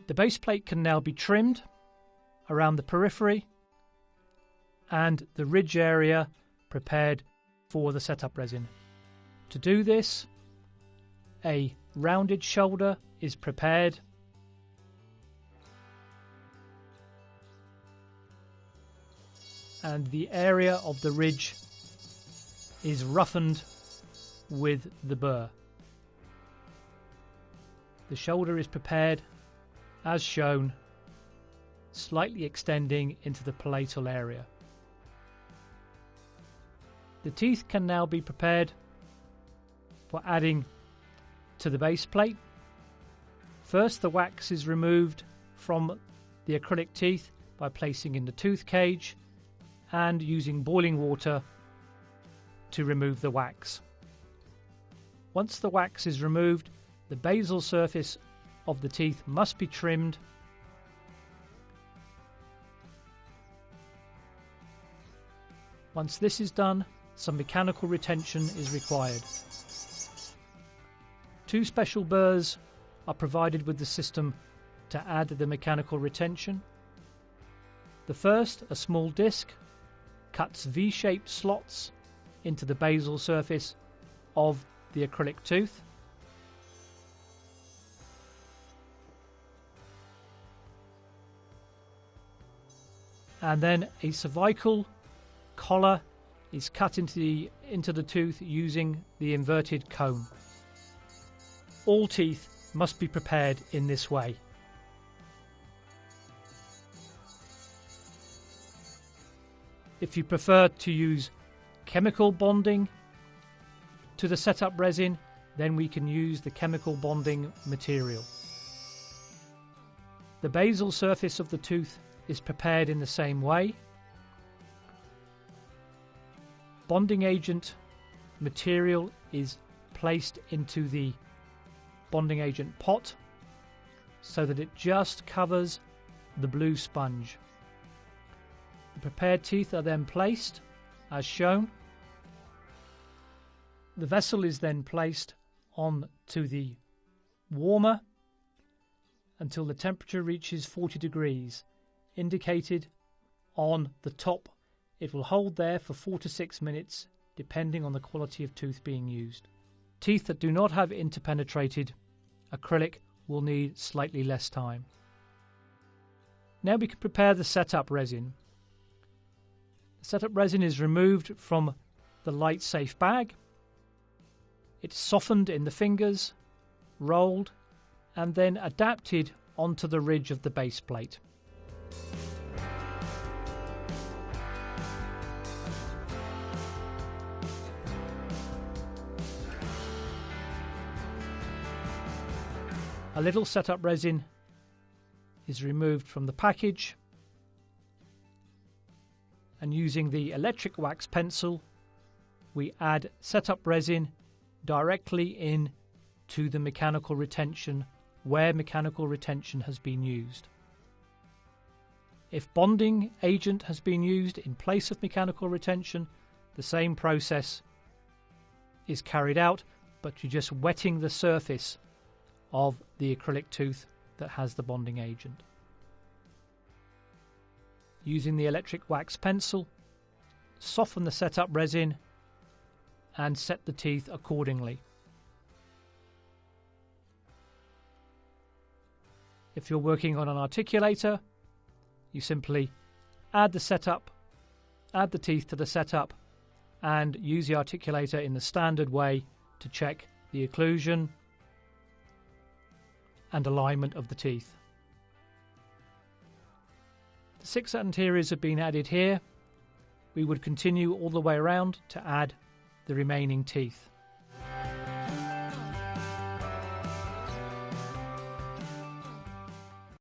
The base plate can now be trimmed around the periphery and the ridge area prepared for the setup resin. To do this, a rounded shoulder is prepared and the area of the ridge is roughened with the burr. The shoulder is prepared as shown, slightly extending into the palatal area. The teeth can now be prepared for adding to the base plate. First, the wax is removed from the acrylic teeth by placing in the tooth cage and using boiling water to remove the wax. Once the wax is removed, the basal surface of the teeth must be trimmed Once this is done, some mechanical retention is required. Two special burrs are provided with the system to add the mechanical retention. The first, a small disc, cuts V-shaped slots into the basal surface of the acrylic tooth. And then a cervical collar is cut into the tooth using the inverted cone. All teeth must be prepared in this way. If you prefer to use chemical bonding to the setup resin, then we can use the chemical bonding material. The basal surface of the tooth is prepared in the same way. Bonding agent material is placed into the bonding agent pot so that it just covers the blue sponge. The prepared teeth are then placed as shown. The vessel is then placed onto the warmer until the temperature reaches 40 degrees, indicated on the top. It will hold there for 4 to 6 minutes, depending on the quality of tooth being used. Teeth that do not have interpenetrated acrylic will need slightly less time. Now we can prepare the setup resin. The setup resin is removed from the light safe bag. It's softened in the fingers, rolled, and then adapted onto the ridge of the base plate. A little setup resin is removed from the package, and using the electric wax pencil we add setup resin directly in to the mechanical retention where mechanical retention has been used. If bonding agent has been used in place of mechanical retention, the same process is carried out, but you're just wetting the surface of the acrylic tooth that has the bonding agent. Using the electric wax pencil, soften the setup resin and set the teeth accordingly. If you're working on an articulator, you simply add the teeth to the setup and use the articulator in the standard way to check the occlusion and alignment of the teeth. The 6 anteriors have been added here. We would continue all the way around to add the remaining teeth.